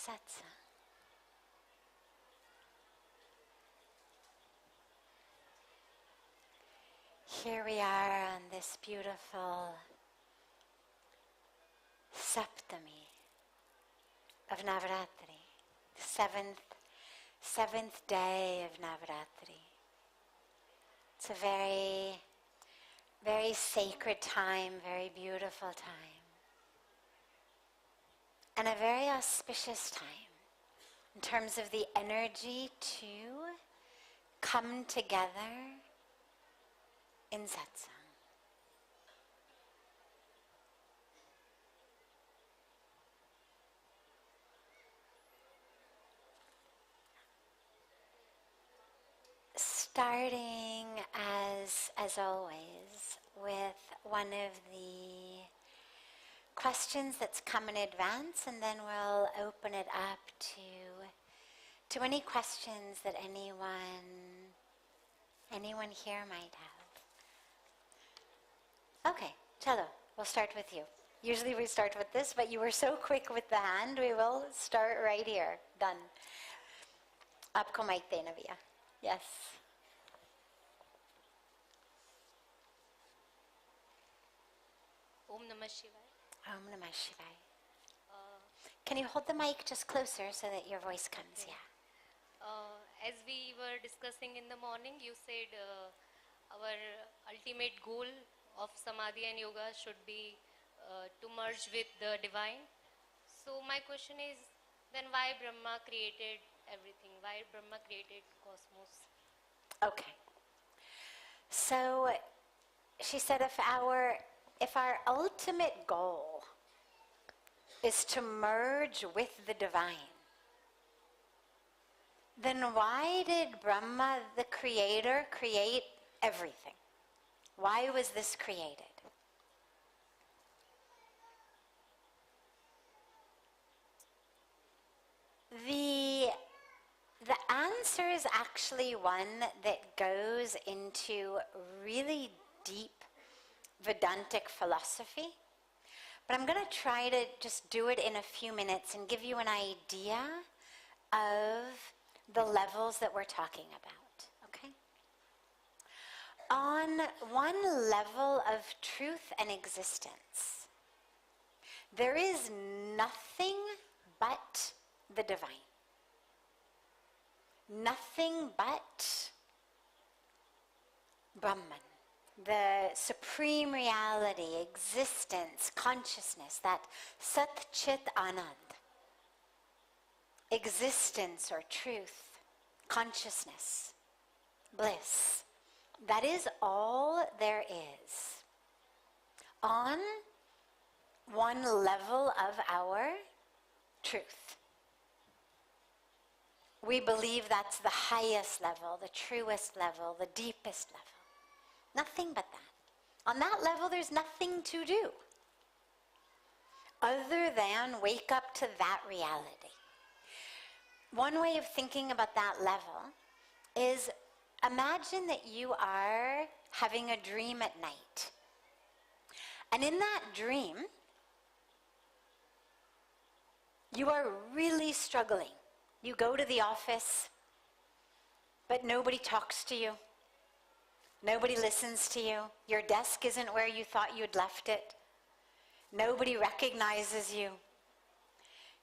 Satsang. Here we are on this beautiful Saptami of Navaratri, the seventh day of Navaratri. It's a very, very sacred time, very beautiful time, and a very auspicious time in terms of the energy to come together in Satsang. Starting as always with one of the questions that's come in advance, and then we'll open it up to any questions that anyone here might have. Okay, Cello, we'll start with you. Usually we start with this, but you were so quick with the hand, we will start right here. Done. Aapko mic dena bhaiya. Yes. Om Namah Shivaya. Om Namah Shivaya. Can you hold the mic just closer so that your voice comes? Okay. Yeah. As we were discussing in the morning, you said our ultimate goal of Samadhi and Yoga should be to merge with the Divine. So my question is, then why Brahma created everything? Why Brahma created cosmos? Okay. So she said if our ultimate goal is to merge with the Divine, then why did Brahma, the creator, create everything? Why was this created? The answer is actually one that goes into really deep Vedantic philosophy, but I'm going to try to just do it in a few minutes and give you an idea of the levels that we're talking about, okay? On one level of truth and existence, there is nothing but the Divine. Nothing but Brahman, the supreme reality, existence, consciousness, that Sat Chit Anand. Existence or truth, consciousness, bliss. That is all there is. On one level of our truth. We believe that's the highest level, the truest level, the deepest level. Nothing but that. On that level, there's nothing to do other than wake up to that reality. One way of thinking about that level is imagine that you are having a dream at night. And in that dream, you are really struggling. You go to the office, but nobody talks to you. Nobody listens to you. Your desk isn't where you thought you'd left it. Nobody recognizes you.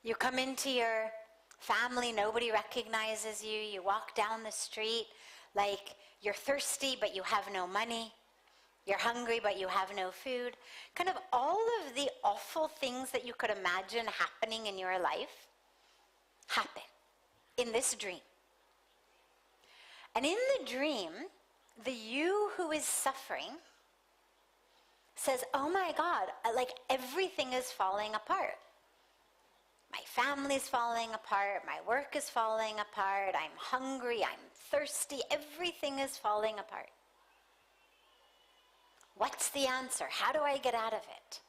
You come into your family, nobody recognizes you. You walk down the street like you're thirsty, but you have no money. You're hungry, but you have no food. Kind of all of the awful things that you could imagine happening in your life happen in this dream. And in the dream, the you who is suffering says, oh my God, like everything is falling apart. My family's falling apart, my work is falling apart, I'm hungry, I'm thirsty, everything is falling apart. What's the answer? How do I get out of it?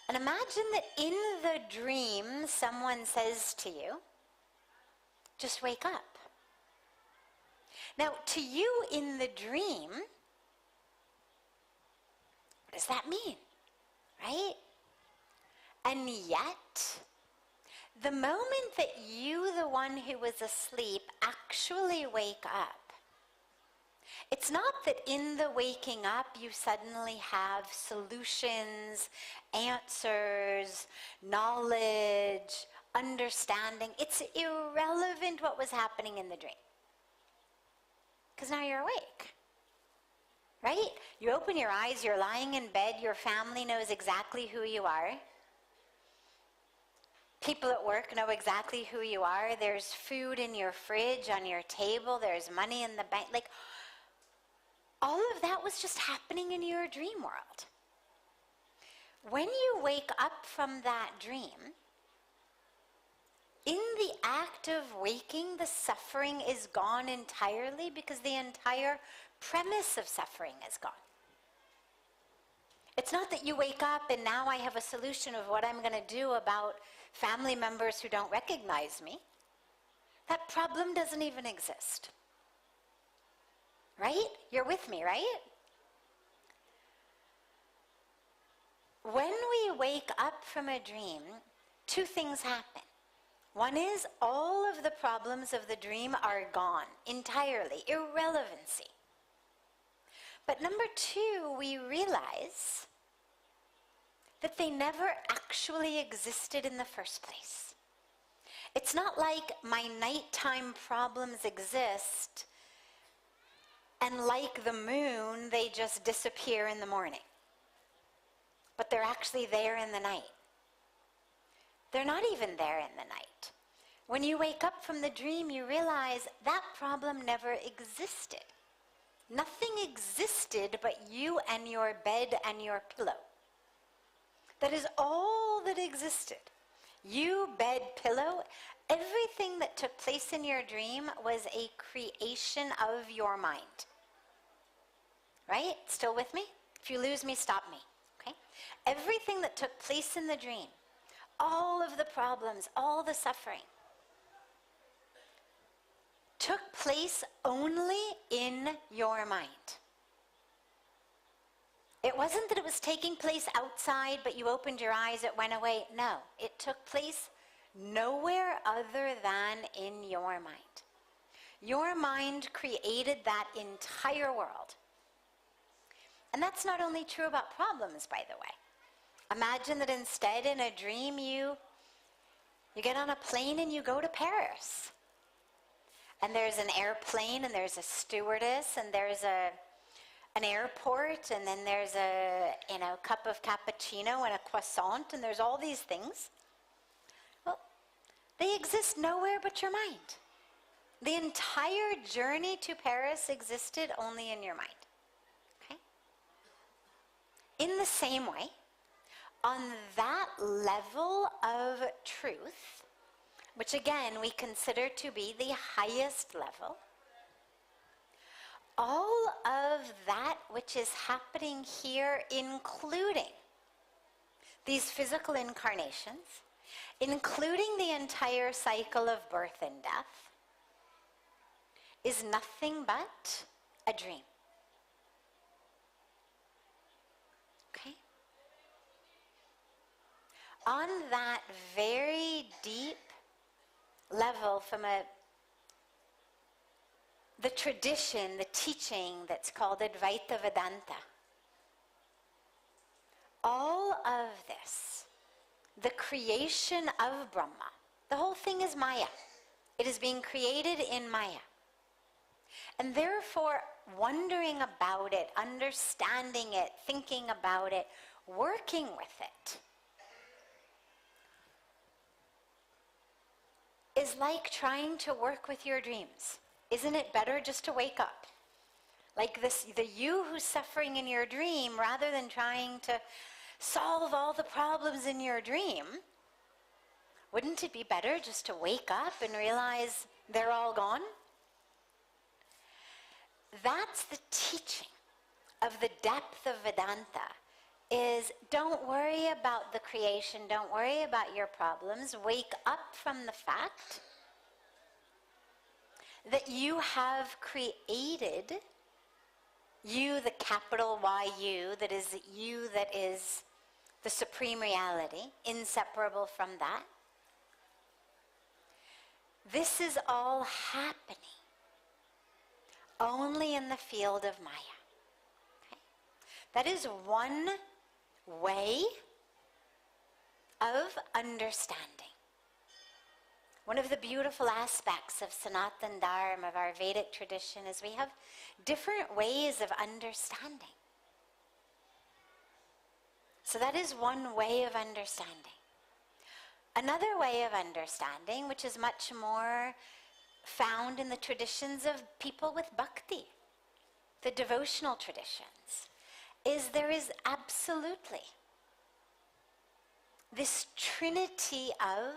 And imagine that in the dream someone says to you, just wake up. Now, to you in the dream, what does that mean? Right? And yet, The moment that you, the one who was asleep, actually wake up, it's not that in the waking up you suddenly have solutions, answers, knowledge, understanding. It's irrelevant what was happening in the dream. Because now you're awake. Right? You open your eyes, you're lying in bed, your family knows exactly who you are. People at work know exactly who you are. There's food in your fridge, on your table, there's money in the bank. Like, all of that was just happening in your dream world. When you wake up from that dream, in the act of waking, the suffering is gone entirely because the entire premise of suffering is gone. It's not that you wake up and now I have a solution of what I'm going to do about family members who don't recognize me. That problem doesn't even exist. Right? You're with me, right? When we wake up from a dream, two things happen. One is all of the problems of the dream are gone entirely, irrelevancy. But number two, we realize that they never actually existed in the first place. It's not like my nighttime problems exist and like the moon, they just disappear in the morning. But they're actually there in the night. They're not even there in the night. When you wake up from the dream, you realize that problem never existed. Nothing existed but you and your bed and your pillow. That is all that existed. You, bed, pillow, everything that took place in your dream was a creation of your mind. Right? Still with me? If you lose me, stop me. Okay? Everything that took place in the dream, all of the problems, all the suffering, took place only in your mind. It wasn't that it was taking place outside, but you opened your eyes, it went away. No, it took place nowhere other than in your mind. Your mind created that entire world. And that's not only true about problems, by the way. Imagine that instead in a dream you get on a plane and you go to Paris. And there's an airplane and there's a stewardess and there's an airport and then there's a cup of cappuccino and a croissant and there's all these things. Well, they exist nowhere but your mind. The entire journey to Paris existed only in your mind. Okay? In the same way, on that level of truth, which again we consider to be the highest level, all of that which is happening here, including these physical incarnations, including the entire cycle of birth and death, is nothing but a dream. Okay? On that very deep level, from the tradition, the teaching that's called Advaita Vedanta, all of this, the creation of Brahma, the whole thing is Maya. It is being created in Maya. And therefore, wondering about it, understanding it, thinking about it, working with it, is like trying to work with your dreams. Isn't it better just to wake up? Like the you who's suffering in your dream, rather than trying to solve all the problems in your dream, wouldn't it be better just to wake up and realize they're all gone? That's the teaching of the depth of Vedanta, is don't worry about the creation, don't worry about your problems, wake up from the fact that you have created you, the capital Y you, that is you, that is the supreme reality, inseparable from that. This is all happening only in the field of Maya. Okay? That is one way of understanding. One of the beautiful aspects of Sanatana Dharma, of our Vedic tradition, is we have different ways of understanding. So that is one way of understanding. Another way of understanding, which is much more found in the traditions of people with bhakti, the devotional traditions, is there is absolutely this trinity of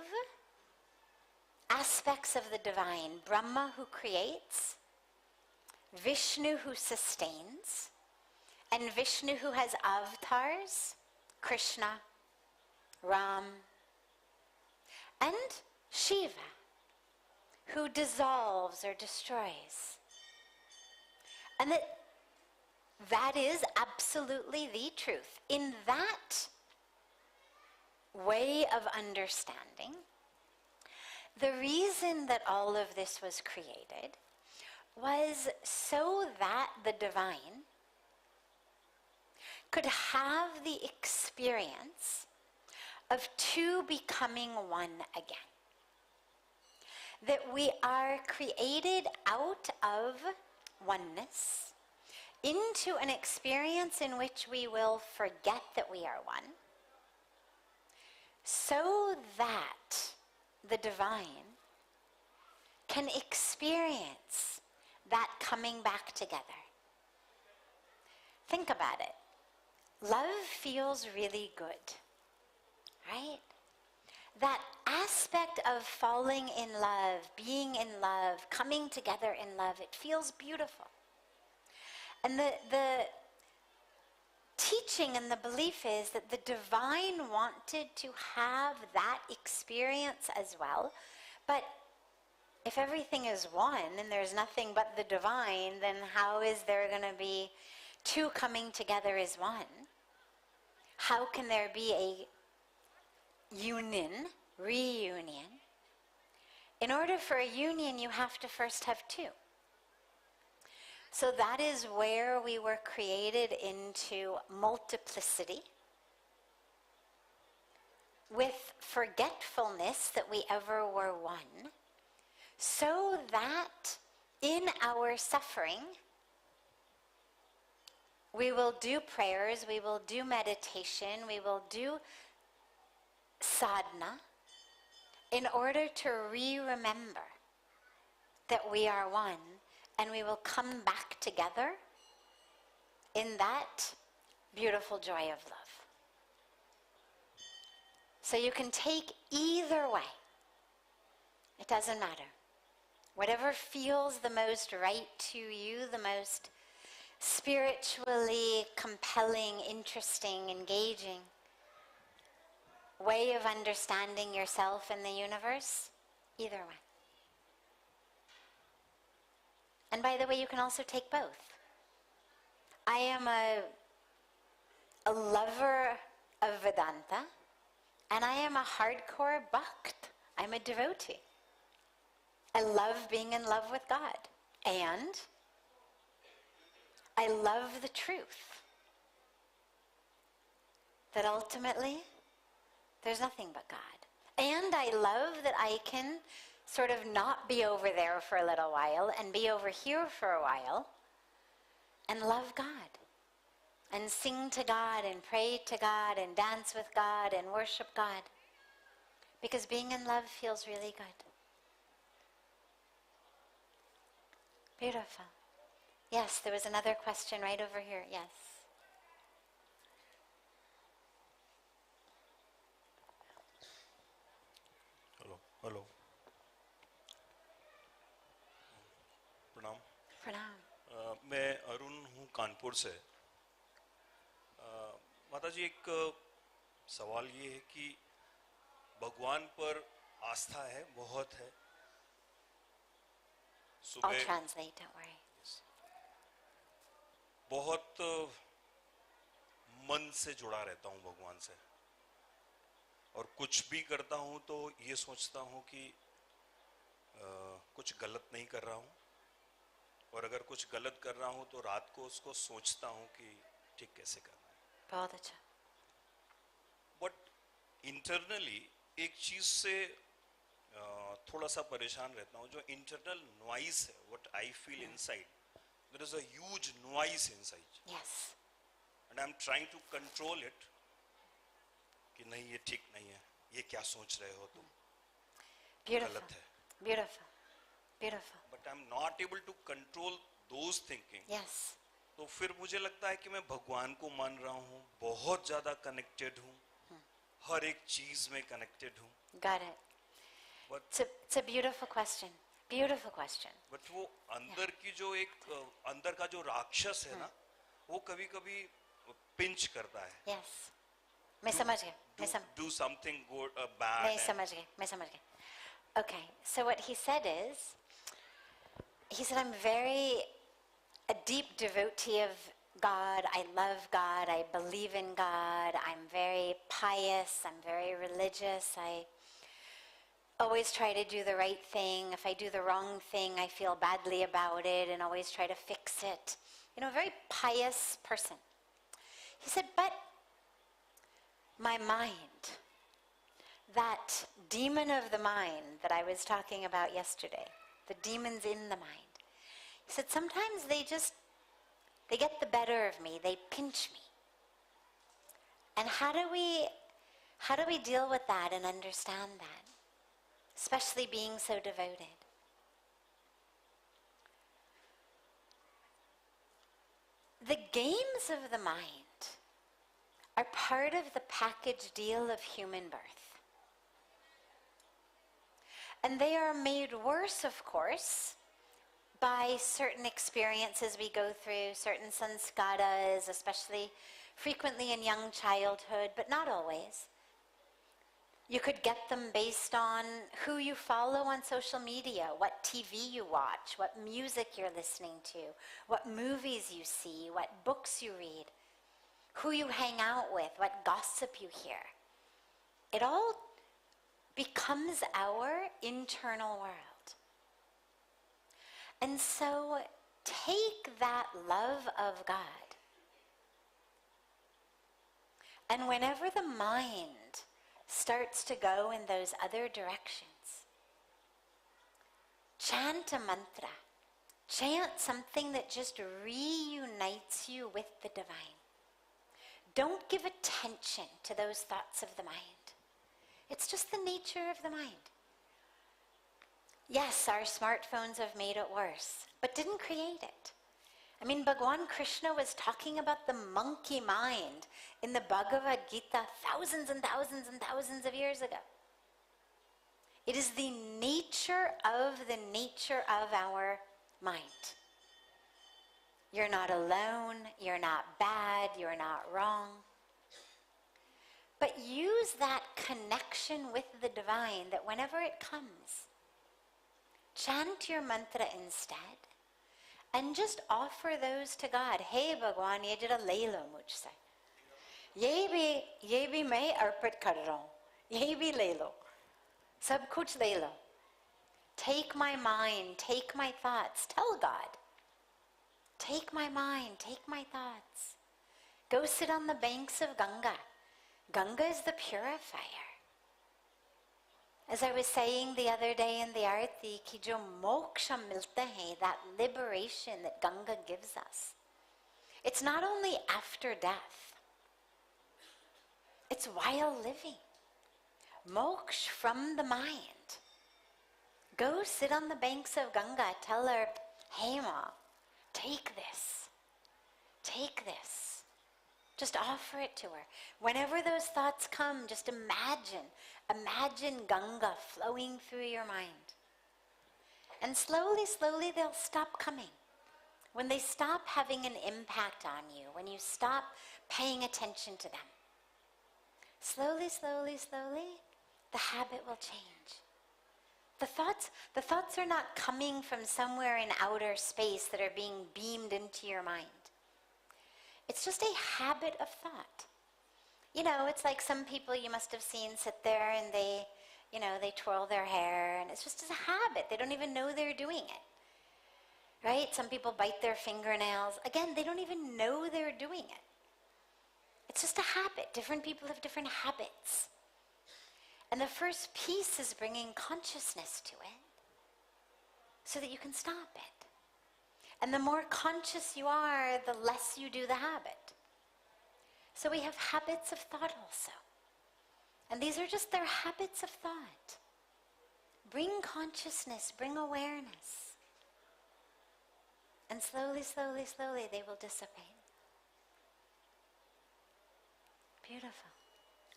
aspects of the divine. Brahma, who creates, Vishnu, who sustains, and Vishnu, who has avatars, Krishna, Ram, and Shiva, who dissolves or destroys. And that is absolutely the truth. In that way of understanding, the reason that all of this was created was so that the divine could have the experience of two becoming one again. That we are created out of oneness into an experience in which we will forget that we are one, so that the divine can experience that coming back together. Think about it. Love feels really good, right? That aspect of falling in love, being in love, coming together in love, it feels beautiful. And the teaching and the belief is that the divine wanted to have that experience as well. But if everything is one and there's nothing but the divine, then how is there going to be two coming together as one? How can there be a union, reunion? In order for a union, you have to first have two. So that is where we were created into multiplicity, with forgetfulness that we ever were one, so that in our suffering, we will do prayers, we will do meditation, we will do sadhana, in order to remember that we are one, and we will come back together in that beautiful joy of love. So you can take either way. It doesn't matter. Whatever feels the most right to you, the most spiritually compelling, interesting, engaging way of understanding yourself and the universe, either one. And by the way, you can also take both. I am a lover of Vedanta, and I am a hardcore bhakt. I'm a devotee. I love being in love with God. And I love the truth that ultimately there's nothing but God. And I love that I can sort of not be over there for a little while and be over here for a while and love God and sing to God and pray to God and dance with God and worship God, because being in love feels really good. Beautiful. Yes, there was another question right over here. Yes. Hello प्रणाम प्रणाम। मैं अरुण हूँ कानपुर से। माता जी, एक सवाल ये है कि भगवान पर आस्था है, बहुत है। I'll translate, don't worry. बहुत मन से जुड़ा रहता हूँ भगवान से, और कुछ भी करता हूँ तो ये सोचता हूँ कि कुछ गलत नहीं कर रहा हूँ, और अगर कुछ गलत कर रहा हूँ तो रात को उसको सोचता हूँ कि ठीक कैसे करना है। बहुत अच्छा। बट इंटरनली एक चीज से थोड़ा सा परेशान रहता हूँ, जो इंटरनल नॉइज है, what I feel inside, there is a huge noise inside, Yes. And I am trying to control it कि नहीं ये ठीक नहीं है, ये क्या सोच रहे हो तुम, Beautiful. गलत है। Beautiful. Beautiful. But I am not able to control those thinking. Yes. तो फिर मुझे लगता है कि मैं भगवान को मान रहा हूँ, बहुत ज्यादा कनेक्टेड हूँ, हर एक चीज में कनेक्टेड हूँ, Got it. But It's a beautiful question. Beautiful question. But वो अंदर की जो एक अंदर का जो राक्षस है ना, वो कभी कभी पिंच करता है, Yes. मैं समझ गया. मैं समझ. डू समथिंग गुड मैं बैड। समझ गया. मैं समझ गया. Okay. So what he said is, he said, I'm a deep devotee of God. I love God. I believe in God. I'm very pious. I'm very religious. I always try to do the right thing. If I do the wrong thing, I feel badly about it and always try to fix it. You know, a very pious person. He said, but my mind, that demon of the mind that I was talking about yesterday, the demons in the mind, he said, sometimes they get the better of me. They pinch me. And how do we deal with that and understand that? Especially being so devoted. The games of the mind are part of the package deal of human birth. And they are made worse, of course, by certain experiences we go through, certain sanskaras, especially frequently in young childhood, but not always. You could get them based on who you follow on social media, what TV you watch, what music you're listening to, what movies you see, what books you read, who you hang out with, what gossip you hear. It all becomes our internal world. And so take that love of God, and whenever the mind starts to go in those other directions, chant a mantra. Chant something that just reunites you with the divine. Don't give attention to those thoughts of the mind. It's just the nature of the mind. Yes, our smartphones have made it worse, but didn't create it. I mean, Bhagwan Krishna was talking about the monkey mind in the Bhagavad Gita thousands and thousands and thousands of years ago. It is the nature of our mind. You're not alone, you're not bad, you're not wrong. But use that connection with the divine, that whenever it comes, chant your mantra instead. And just offer those to God. Hey Bhagwan, ye jara le lo mujhse. Ye bhi main arpit kar raha hu. Ye bhi le lo. Sab kuch le lo. Take my mind, take my thoughts. Tell God. Take my mind, take my thoughts. Go sit on the banks of Ganga. Ganga is the purifier. As I was saying the other day in the Arati, ki jo moksha milta hai, that liberation that Ganga gives us, it's not only after death, it's while living. Moksha from the mind. Go sit on the banks of Ganga, tell her, hey Ma, take this, take this. Just offer it to her. Whenever those thoughts come, just imagine Ganga flowing through your mind. And slowly, slowly they'll stop coming. When they stop having an impact on you, when you stop paying attention to them, slowly, slowly, slowly, the habit will change. The thoughts are not coming from somewhere in outer space that are being beamed into your mind. It's just a habit of thought. You know, it's like some people you must have seen sit there and they, they twirl their hair, and it's just as a habit. They don't even know they're doing it, right? Some people bite their fingernails. Again, they don't even know they're doing it. It's just a habit. Different people have different habits. And the first piece is bringing consciousness to it so that you can stop it. And the more conscious you are, the less you do the habit. So we have habits of thought also. And these are just their habits of thought. Bring consciousness, bring awareness. And slowly, slowly, slowly they will dissipate. Beautiful.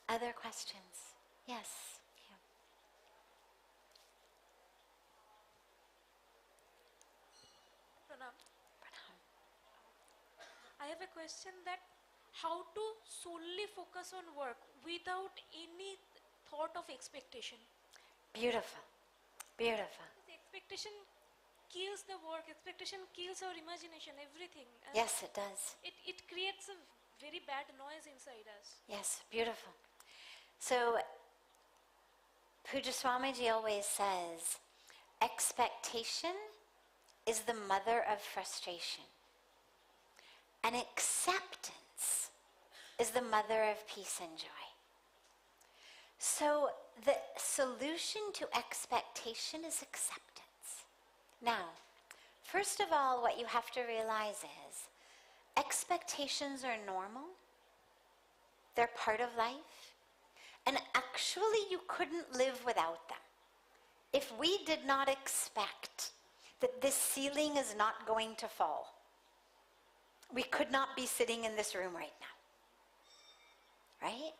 Other questions? Yes. Yeah. Pranam. Pranam. I have a question that how to solely focus on work without any thought of expectation. Beautiful. Beautiful. The expectation kills the work, expectation kills our imagination, everything. And Yes, it does. it creates a very bad noise inside us. Yes, beautiful. So, Pujya Swamiji always says, expectation is the mother of frustration. And acceptance is the mother of peace and joy. So, the solution to expectation is acceptance. Now, first of all, what you have to realize is, expectations are normal. They're part of life. And actually, you couldn't live without them. If we did not expect that this ceiling is not going to fall, we could not be sitting in this room right now. Right?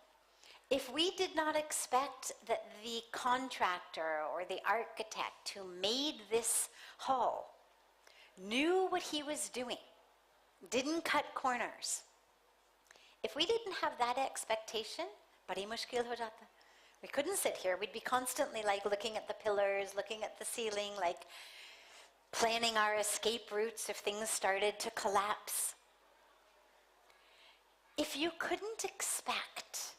If we did not expect that the contractor or the architect who made this hall knew what he was doing, didn't cut corners. If we didn't have that expectation, badi mushkil ho jata. We couldn't sit here. We'd be constantly like looking at the pillars, looking at the ceiling, like planning our escape routes if things started to collapse. If you couldn't expect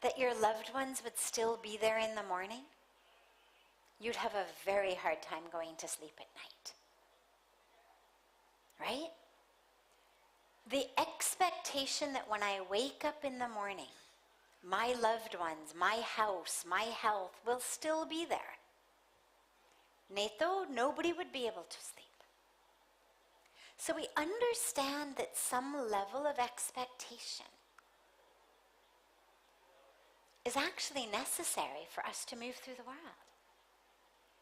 that your loved ones would still be there in the morning, you'd have a very hard time going to sleep at night. Right? The expectation that when I wake up in the morning, my loved ones, my house, my health will still be there. Neto, nobody would be able to sleep. So we understand that some level of expectation is actually necessary for us to move through the world.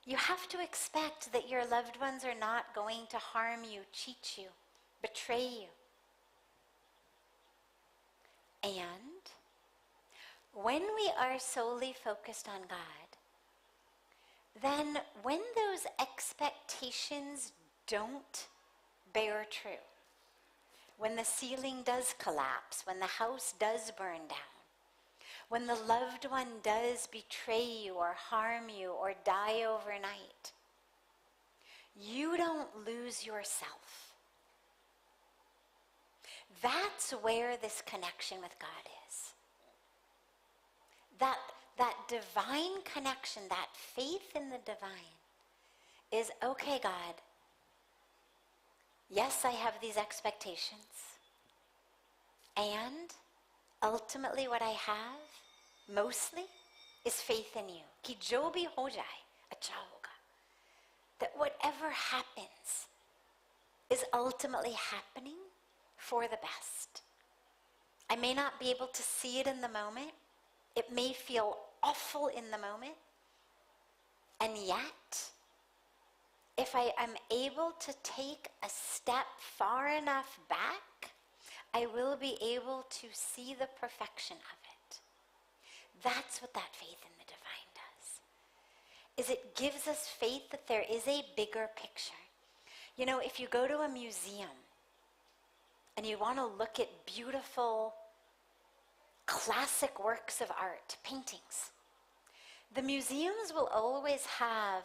You have to expect that your loved ones are not going to harm you, cheat you, betray you. And when we are solely focused on God, then when those expectations don't bear true, when the ceiling does collapse, when the house does burn down, when the loved one does betray you or harm you or die overnight, you don't lose yourself. That's where this connection with God is. That divine connection, that faith in the divine is, okay, God, yes, I have these expectations. And ultimately what I have, mostly, is faith in you. Ki jo bhi ho jaye, acha hoga. That whatever happens is ultimately happening for the best. I may not be able to see it in the moment. It may feel awful in the moment. And yet, if I am able to take a step far enough back, I will be able to see the perfection of it. That's what that faith in the divine does. Is it gives us faith that there is a bigger picture. You know, if you go to a museum and you want to look at beautiful classic works of art, paintings, the museums will always have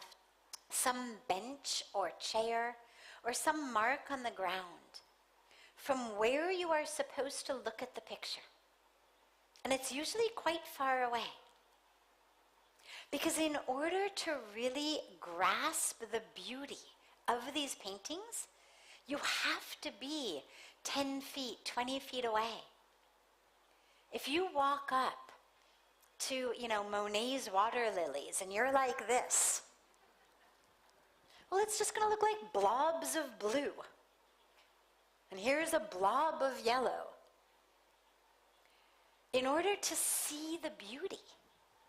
some bench or chair or some mark on the ground from where you are supposed to look at the picture. And it's usually quite far away. Because in order to really grasp the beauty of these paintings, you have to be 10 feet, 20 feet away. If you walk up to, Monet's water lilies and you're like this, well, it's just going to look like blobs of blue. And here's a blob of yellow. In order to see the beauty,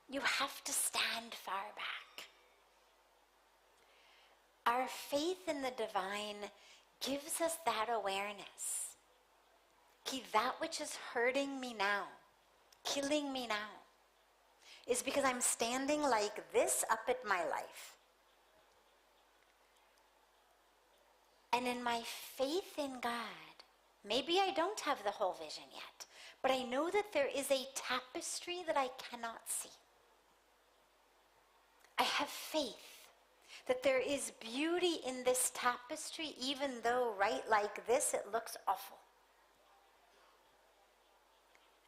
you have to stand far back. Our faith in the divine gives us that awareness. That which is hurting me now, killing me now, is because I'm standing like this up at my life. And in my faith in God, maybe I don't have the whole vision yet, but I know that there is a tapestry that I cannot see. I have faith that there is beauty in this tapestry, even though right like this it looks awful.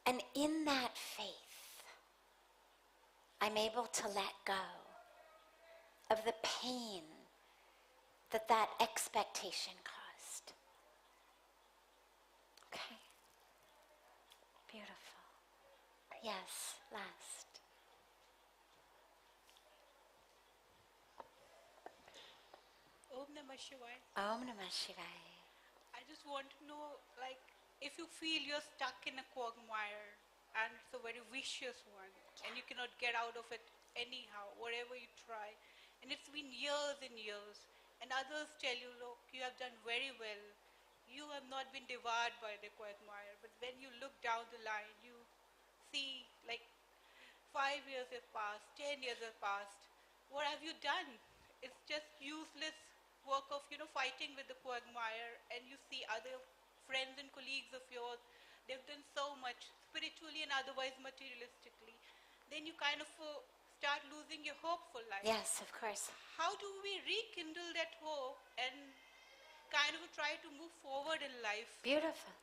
And in that faith, I'm able to let go of the pain that expectation caused. Okay? Beautiful. Yes, last. Om Namah Shivaya. Om Namah Shivaya. I just want to know, if you feel you're stuck in a quagmire and it's a very vicious one and you cannot get out of it anyhow, whatever you try, and it's been years and years, and others tell you, look, you have done very well, you have not been devoured by the quagmire, but when you look down the line, you see 5 years have passed, 10 years have passed, what have you done? It's just useless work of, fighting with the quagmire, and you see other friends and colleagues of yours, they've done so much spiritually and otherwise materialistically. Then you kind of start losing your hope for life. Yes, of course. How do we rekindle that hope and kind of try to move forward in life? Beautiful.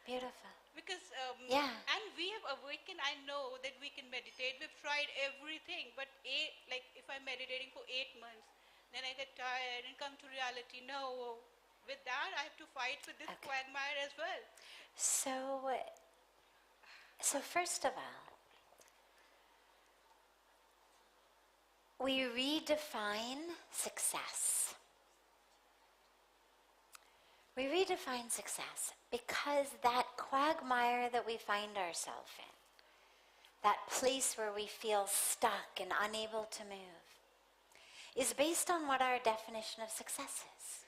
Beautiful. Because, Yeah. and we have awakened, I know that we can meditate. We've tried everything, but if I'm meditating for 8 months, then I get tired and come to reality. No, with that I have to fight with this quagmire as well. So first of all, we redefine success. We redefine success because that quagmire that we find ourselves in, that place where we feel stuck and unable to move, is based on what our definition of success is.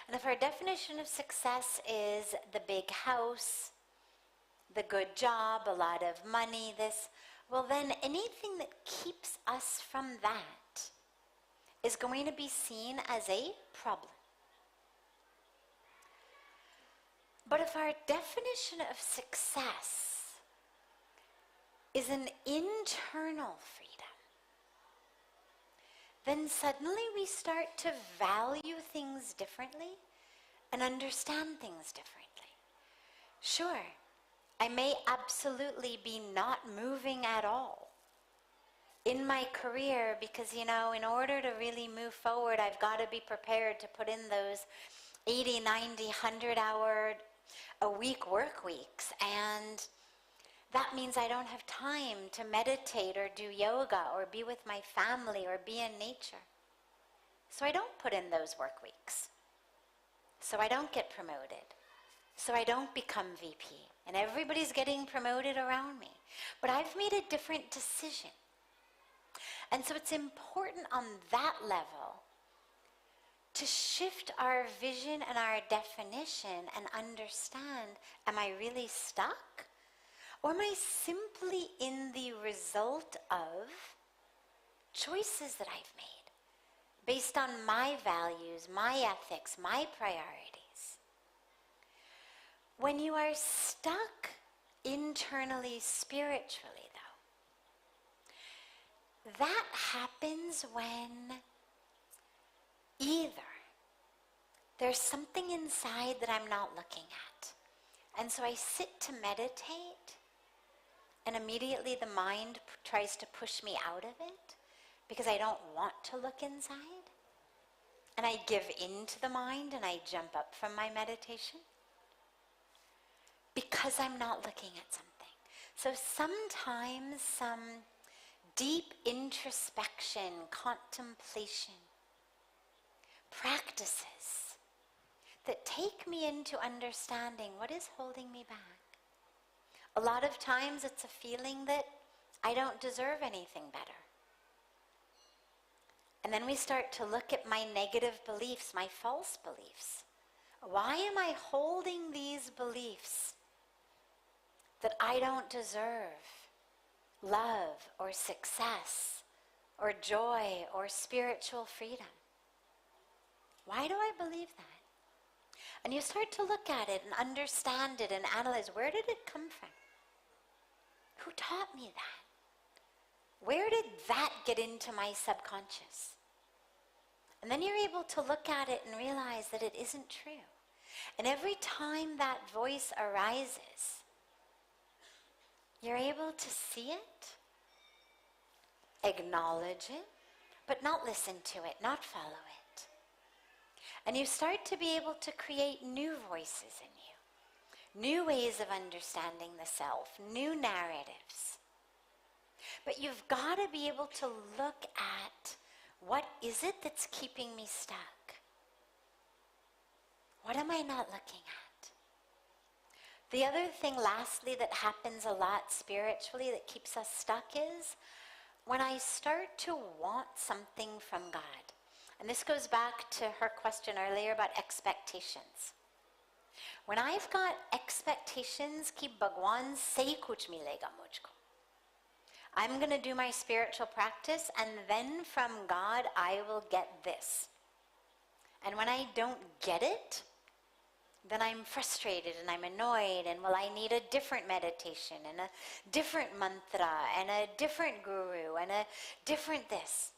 And if our definition of success is the big house, the good job, a lot of money, well then anything that keeps us from that is going to be seen as a problem. But if our definition of success is an internal freedom, then suddenly we start to value things differently and understand things differently. Sure, I may absolutely be not moving at all in my career because, in order to really move forward, I've got to be prepared to put in those 80, 90, 100-hour a week work weeks, and that means I don't have time to meditate or do yoga or be with my family or be in nature. So I don't put in those work weeks. So I don't get promoted. So I don't become VP. And everybody's getting promoted around me. But I've made a different decision. And so it's important on that level to shift our vision and our definition and understand, am I really stuck? Or am I simply in the result of choices that I've made based on my values, my ethics, my priorities? When you are stuck internally, spiritually, though, that happens when either there's something inside that I'm not looking at, and so I sit to meditate, and immediately the mind tries to push me out of it, because I don't want to look inside, and I give in to the mind and I jump up from my meditation? Because I'm not looking at something. So sometimes some deep introspection, contemplation, practices that take me into understanding what is holding me back. A lot of times it's a feeling that I don't deserve anything better. And then we start to look at my negative beliefs, my false beliefs. Why am I holding these beliefs that I don't deserve love or success or joy or spiritual freedom? Why do I believe that? And you start to look at it and understand it and analyze, where did it come from? Who taught me that? Where did that get into my subconscious? And then you're able to look at it and realize that it isn't true. And every time that voice arises, you're able to see it, acknowledge it, but not listen to it, not follow it. And you start to be able to create new voices in you, new ways of understanding the self, new narratives. But you've got to be able to look at, what is it that's keeping me stuck? What am I not looking at? The other thing, lastly, that happens a lot spiritually that keeps us stuck is when I start to want something from God. And this goes back to her question earlier about expectations. When I've got expectations, ki Bhagwan se kuch milega mujhko. I'm going to do my spiritual practice, and then from God I will get this. And when I don't get it, then I'm frustrated and I'm annoyed, and well, I need a different meditation and a different mantra and a different guru and a different this.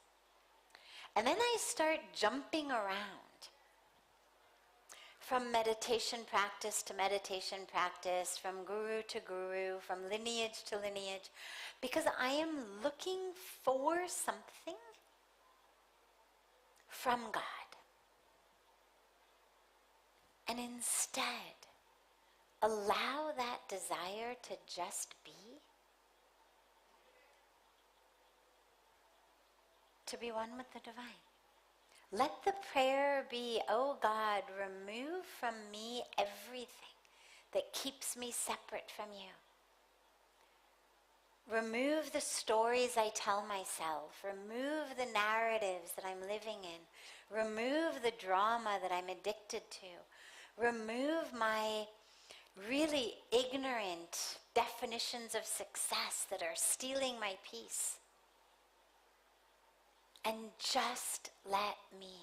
And then I start jumping around from meditation practice to meditation practice, from guru to guru, from lineage to lineage, because I am looking for something from God. And instead, allow that desire to just be. To be one with the divine. Let the prayer be, oh God, remove from me everything that keeps me separate from you. Remove the stories I tell myself. Remove the narratives that I'm living in. Remove the drama that I'm addicted to. Remove my really ignorant definitions of success that are stealing my peace. And just let me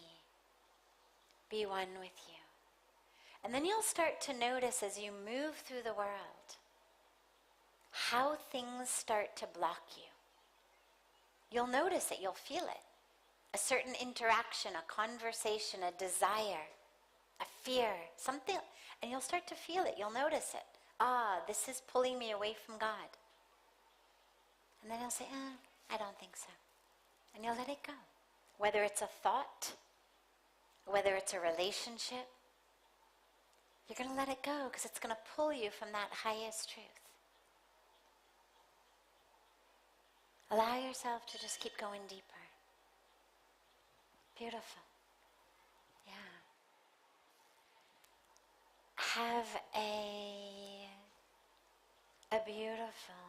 be one with you. And then you'll start to notice as you move through the world how things start to block you. You'll notice it, you'll feel it. A certain interaction, a conversation, a desire, a fear, something, and you'll start to feel it, you'll notice it. Ah, this is pulling me away from God. And then you'll say, I don't think so. And you'll let it go. Whether it's a thought, whether it's a relationship, you're going to let it go because it's going to pull you from that highest truth. Allow yourself to just keep going deeper. Beautiful. Yeah. Have a beautiful,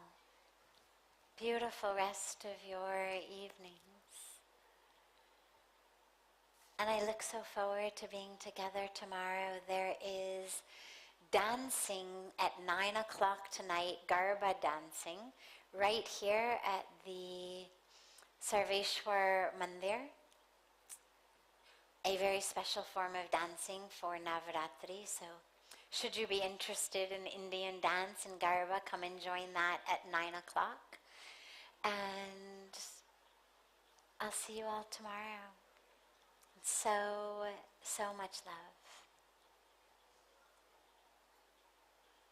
beautiful rest of your evenings. And I look so forward to being together tomorrow. There is dancing at 9 o'clock tonight, Garba dancing, right here at the Sarveshwar Mandir. A very special form of dancing for Navaratri. So should you be interested in Indian dance and Garba, come and join that at 9 o'clock. And I'll see you all tomorrow. So much love.